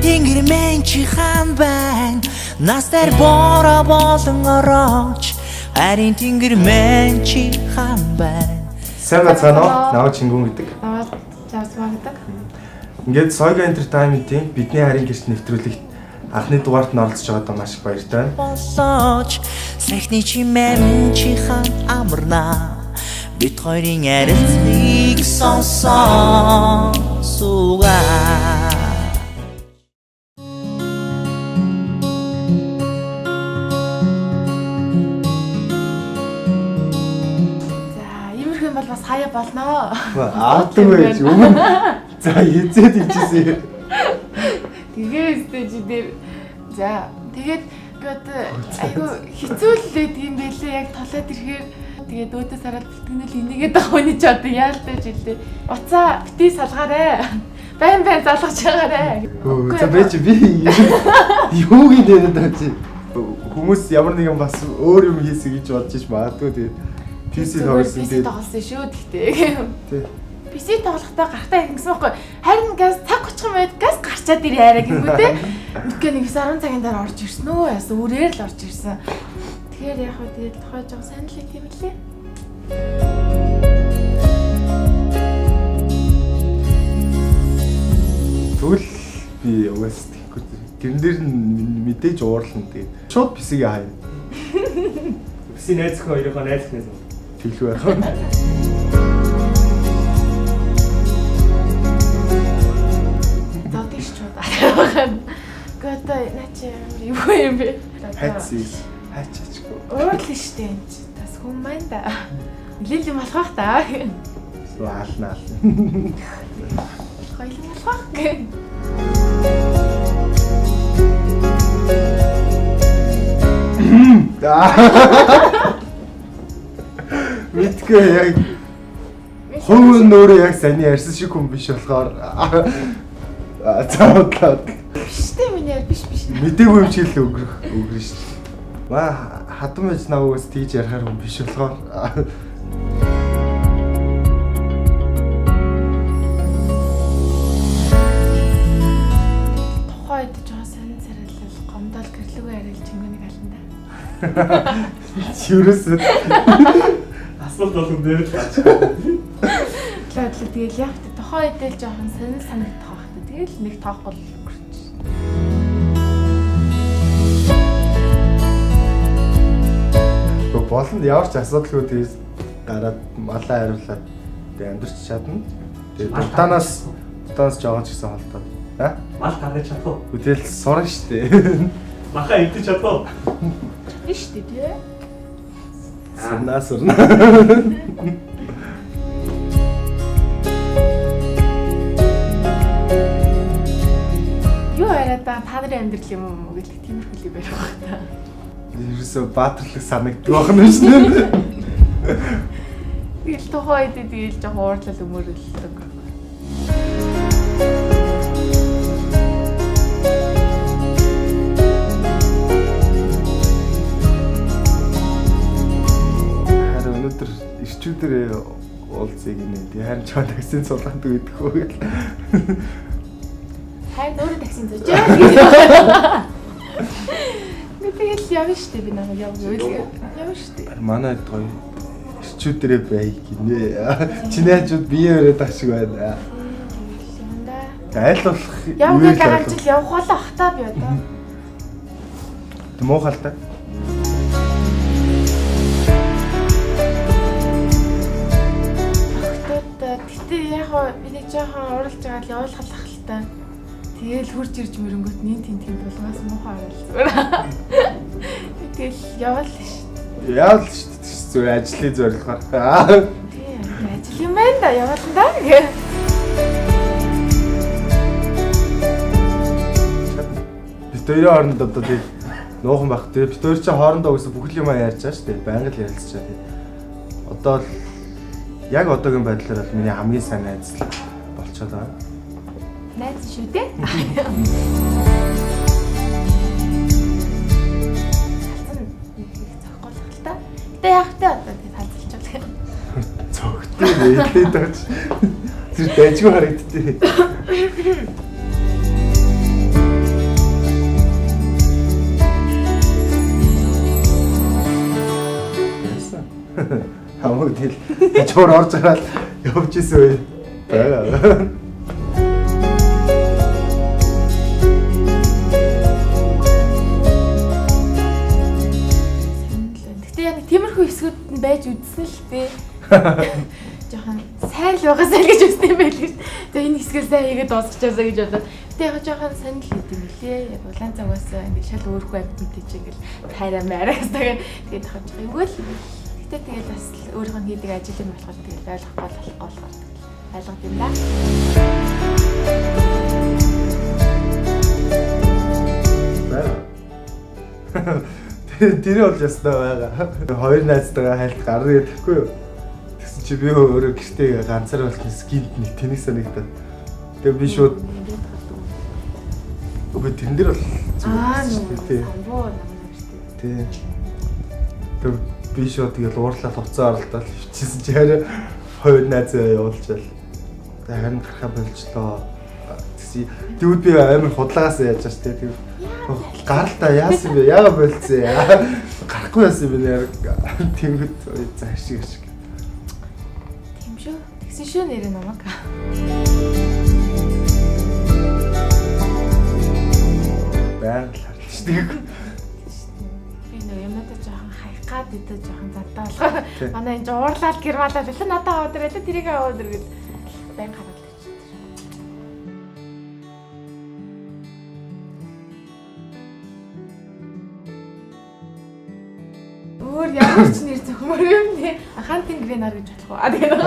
тэнгэр мен чи хаан байна. Настар бора болон орооч. Харин тэнгэр мен чи хаан байна. Сайн бацгаана. Наа Чингүн гэдэг. Лавсмаа гэдэг. Ингээд Soiga Entertainment-ийн бидний харин гэрт нэвтрүүлэгт анхны дугаарт нь оролцож байгаадаа маш их баяртай. Болооч сайхны чимээн чи хаан амарна. Бид хоёрын ярилцлагыг сонсон суугаа. Бол бас хаяа болно. Аадаг байж өмнө. За хизээд ичээсэй. Тэгээд стэйж дээр за тэгээд айгу хэцүүлээд юм байлээ яг толоод ирэхээр тэгээд өөдөөс хараад бэлтгэнэл энийгээд байгаа хүний ч одоо яалтаж илээ. Уцаа битгий салгаарэ. Байн залгаж байгаарэ. За байж би юу гэдэг вэ чи? Хүмүүс ямар нэгэн бас өөр юм хийсэй гэж бодож ич магадгүй тэгээд PC тоглосон тэгээд тоглосон шүү гэхдээ. Тий. PC тоглохдоо гарахтаа ингэсэн байхгүй. Харин газ цаг очих юм байд газ гарчаад ирээ арай гингүү те. Үнэхээр нэг 10 цагийн дараа орж ирсэн үү? Яасан үрээр л орж ирсэн. Тэгэхээр яг хөө тэгээд хойж байгаа сайн л тийм лээ. Тэгвэл би угаас тэгэхгүй. Тэрэн дээр мэдээж уурлна тэгээд шууд PC-гээ хаяа. PC найзхан хоёрынхоо найзхнаас Тэглүү яах вэ? Тотиш чудаа. Гата начи юу юм бэ? Хайчаач. Уурлаа штэ энэ чи. Тас хүн маань да. Нилээл юм болохох та. Аалнаа. Хоёлын болохох гэ. Мэдгүй яг хувь нөөрөө яг саний ярьсан шиг хүн биш болохоор цаадлаа. Биштэй миний биш. Мэдээгүй юм шиг л өгрөн шүү дээ. Маа хатан байж наваас тийж ярахаар хүн биш болохоор тухайд жоо сонин царайлал гомдол гэрлүүгээ арил Чингүнийг ална да. Юурээс асуулт болгон дээр л гаач. Тэгэл яг тухайн үедээ л жоохон сонир санагдах байх. Тэгэл нэг тоохгүй л өнгөрч. Болонд ямар ч асуудалгүй тийс гараад малаа хариулаад тэг амьдэрч чадна. Тэгээд дутаанаас жоохон ч гэсэн холдоод. Мал гаргаж чадах уу? Тэгэл сурна штэ. Маха идэж чадах уу? Биш үү тий? Санаа сурна. Юу яриад та нарын амьдрал юм уу гэдэг тиймэрхүү л барих байх та. Ерөөсө баатарлаг санагддаг байна шүү. Тэгэл тухайн үед тэгэл жоохон уурлал өмөрөлдөг. Өнөөдөр ирчүүдээр уулзъя гинэ. Харин ч таксийн сулгаанд өгдөг хөө гэл. Хайр өөрөө таксийн зөөж. Тэгэл явна штэ би намайг явна штэ. Манай гоё ирчүүдээр бай гинэ. Чинээчүүд бие өрөөд ах шиг байна. Айл болох юм уу гэж явах болоо хтаа би одоо. Муухалтай. Гэтэ яг би нэг жоохон уралж байгаа л явуулах л та. Тэгэл хурж ирж мөрөнгөт нин тийм булгаас муухай хараад. Тэгэл явал ш. Яавал ш. Зүгээр ажлын зорилгоор. Тийм ажил юм байна да явуулна да гэ. Бид хоёрын хооронд одоо тийм нуухан байх. Тэгээ бид хоёр ч хоорондоо үгүй бүх юм ярьж байгаа шүү дээ. Байнга л ярилцж байгаа. Одоо л яг одоогийн байдлаар бол миний хамгийн сайн найз болчиход байгаа. Найз шүү дээ. Тэ яг тэ одоо тийм хайлтж байгаа. Цогтой нээлээд байгаа. Тэр дайжгүй харагдтыг. юу тэгэл хажуугаар орж гараад явж исэн үе байгаа. Тиймэрхүү хэсгүүд нь байж үзсэн л дээ. Жохон сайн л байгаасаа л гэж үзсэн юм байл гэж. За энэ хэсгээ сайн хийгээд дуусчихаасаа гэж бодоод. Гэтэ яг жохон санал хийд юм лээ. Яг улаан цагаас ингээд шал өөрхөө амьд мэдээж ингээд тайраа маяраасаа тэгээд хавж байгаа. Эвгүй л. Гэтэ тэгээд бас өөрийнх нь хийдэг ажил юм болохоор тэгээд ойлгохгүй болохоор ойлгох юм да. Тэр бол ястай байгаа. Хоёр найзтайгаа хайлт гарна гэхгүй юу? Тэгсэн чи би өөрөө гэртээ ганцаар болтон скинд нэг тэнэг санагдаад. Тэгээ би шууд үгүй тэн дээр бол тий. Тий. Тэгээ би шууд тэгэл уурлал уцаа оролдоод хөвчихсэн чи харин хоёр найзаа явуулчаал. Тэгээ харин гарахаа болжлоо. Тэгвэл би амар худлагаас яаж чаш тий. Гаралта яасан бэ? Яага болцсон яа. Гарахгүй яасан бэ нэр. Тэнгүүд заашиг ашиг. Тийм шүү. Тэгсэн шүү нэрээ намайг. Баян л харлаа шүү дээ. Би нөө юмнуудаа жоохон хаях гад идэж жоохон задаа болохоор манай энэ уурлаад гэрмалаад байлаа надад аваад ирээ тэрийг аваад иргээд баян гараад ирчихсэн. Өөр ямар ч нэр зөвхөн юм нэ. Хаан тэнгэрийн нар гэж болох уу? Тэгээд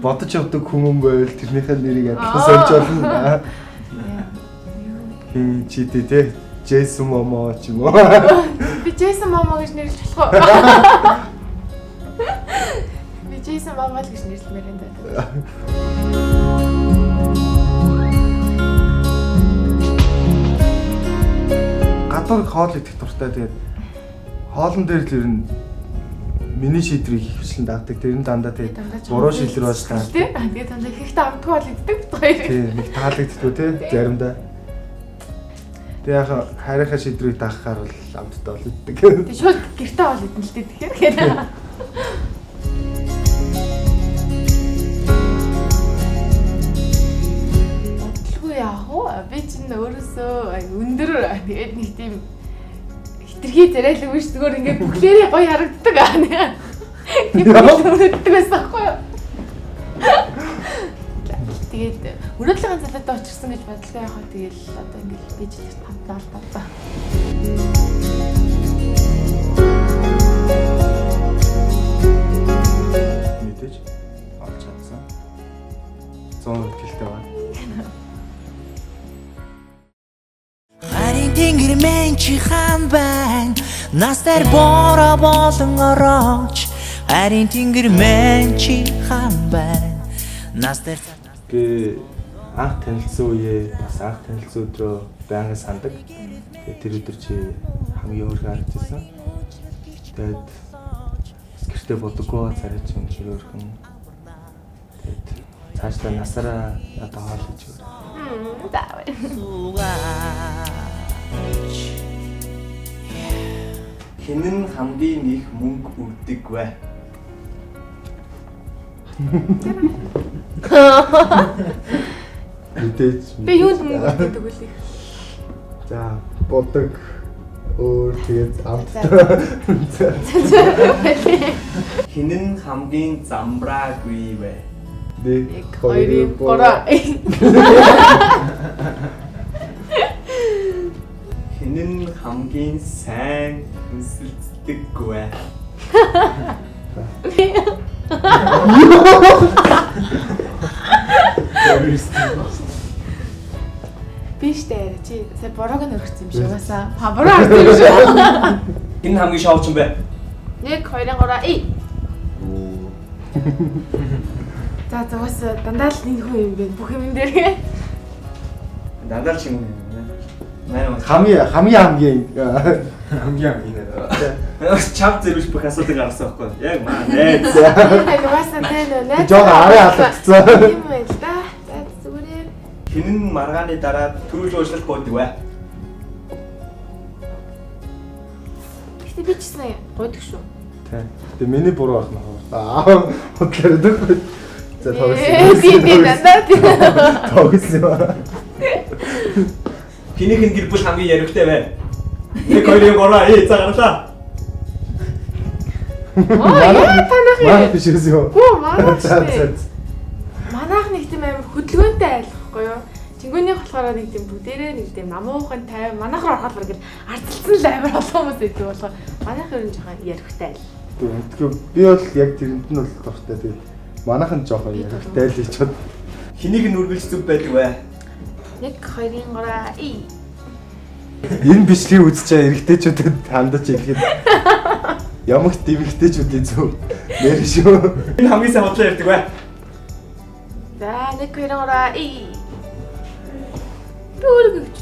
бодож явдаг хүмүүс байвал тэрнийхээ нэрийг ядсан сольж болно. Чи тэ Джейсон Момо ч юм уу. Би Джейсон Момо гэж нэрлэж болох уу? Би Джейсон Момо гэж нэрлэмээр энэ даа. Гадуур хоол идэх дуртай тэгээд хоолн дээр л ер нь миний шийдрийг хвчлэн дагдаг. Тэр нь дандаа тэгээд буруу шийдвэр болж таа. Тэгээд дандаа ихтэй амтгүй бол иддэг гоё. Тий, нэг таалагддаг тий заримдаа. Тэгээ яхаа харийнхаа шийдрийг дагахаар бол амттай бол иддэг. Тэгээд шууд гэртээ бол идэн л дээ тэгэхээр. Бодлгүй яах вэ? Би чинь өөрөөсөө өндөр тэгээд нэг тийм хитрхи зэрэлэг биш зүгээр ингээд бүхлээрээ гоё харагддаг аа. Тийм үлддэг байсан аахгүй юу? Тэгээд өрөөдлийн ганцлаатай очирсан гэж бодлоо яхаа тэгэл одоо ингээд бэж хамтдаа л таа. Мэдээж олж чадсан. 100 ихтэй байна. Тэнгэр мэн чи хаан байна. Настар бора болон орооч. Харин тэнгэр мэн чи хаан байна. Настар Гэ анх танилцсан үеэ бас анх танилцсан өдрөө байнга сандаг. Тэгээ тэр өдөр чи хамгийн өөргөө харж ирсэн. Тэгээд гэртээ бодоггүй царай чинь өөрхөн. Тэгээд цаашдаа насаараа надад хоол хийж өгөө. Хинэн хамгийн их мөнгө өгдөг вэ? Мэдээж. Би юунд мөнгө өгдөг үлээ. За, бодог өөр тэгээд амттай. Хинэн хамгийн замбраагүй вэ? Нэг 2 3 Хинэн хамгийн сайн хүнсэлцдэг вэ? Биштэй чи сая борог нь өргөцсөн юм шиг басаа. Та бороо харсан юм шиг. Хинэн хамгийн шоуч юм бэ? 1 2 3 За зугаас дандаа л нэг хүн юм бэ. Бүх юм дээр. Дандаа ч юм уу. Манай хамгийн чав зэрвэж бүх асуудыг гаргасан байхгүй. Яг маа найз. Угаасаа нэ. жоо арай алдчихсан. юм байл да. За зүгээр. Хинэн маргааны дараа төрүүлж уушлах гойдаг вэ? Гэтэ би ч гэсэн гойдаг шүү. Тэгээ миний буруу байх нь хаа. Худлаа өгөхгүй. За тийм надад. Тогсон. Хинийх нь гэр бүл хамгийн яригтай бай. Нэг хоёрын гороо за гарлаа. Яа танах юм. Манай биш үү? Гүү манайх шүү. Манайх нэг тийм амар хөдөлгөөнтэй айлхгүй юу? Чингүнийх болохоор нэг тийм бүгдээрээ нэг тийм намуухан 50 манайх руу ороход бүр ингэ ардцсан л амар олон хүмүүс байдаг болохоор манайх ер нь жоохон ярихтай айл. Тэгэхээр би бол яг тэрэнд нь бол дуртай. Тэгээ манайхан жоохон ярихтай л гэж бод. Хинийх нь үргэлж зүг байдаг бай. 1 2 3 Энэ бичлэгийг үзэж байгаа эрэгтэйчүүдэд хандаж хэлэхэд ямагт эмэгтэйчүүдийн зөв нэр шүү. Энэ хамгийн сайн бодлоо ярьдаг бай. За 1 2 3 Дүүргэж.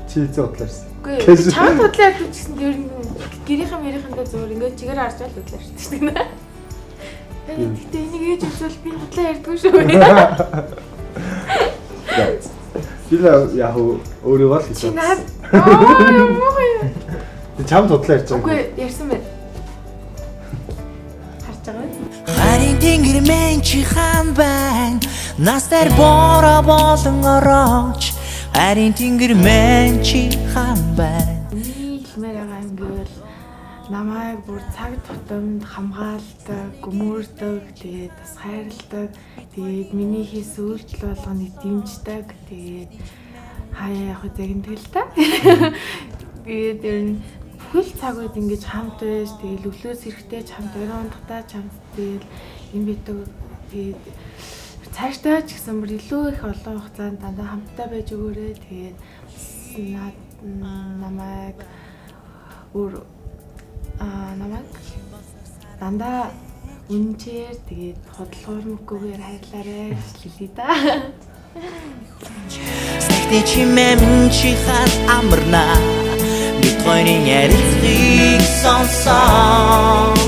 Чи зөө бодлоорсон. Үгүй чамд бодлоо ярьдаг гэсэн ер нь гэрийнхэн мэрийнхэндээ зөөр ингээд чигээр харж байл бодлоо ярьдаг шүү дээ. Гэтэ энийг ээж үзвэл би бодлоо ярьдаг шүү. Фила яг өөрөө бол Чи наад юм уу? чамд бодлоо ярьж байгаа. Үгүй ярьсан байна. Харж байгаа үү? Харин тэнгэр мэн чи хаан байна Настер бора болон орооч Харин тэнгэр мэн чи хаан байна Хэлмээр байгаа юм гэвэл намайг бүр цаг тутамд хамгаалдаг, гүмүрдэг, тэгээд бас хайрладаг, тэгээд миний хийсэн үйлдэл болгоныг дэмждэг, тэгээд хаяа яг загинтгэл та. Тэгээд ер нь бүхэл цаг үед ингэж хамт байж, тэгээд өглөөс эрэхтэй хамт орон дотаа хамт тэгээд юм битүү тэгээд цаашдаа ч гэсэн бүр илүү их олон хугацаанд дандаа хамтдаа байж өгөөрэй. Тэгээд намайг намайг дандаа үнчээр тэгээд хотлохоормгүйгээр хайрлаарай хэлээ да. Стэгтэй чимэм чи хаан амарна Бид хоёрын ярилцгийг сонсон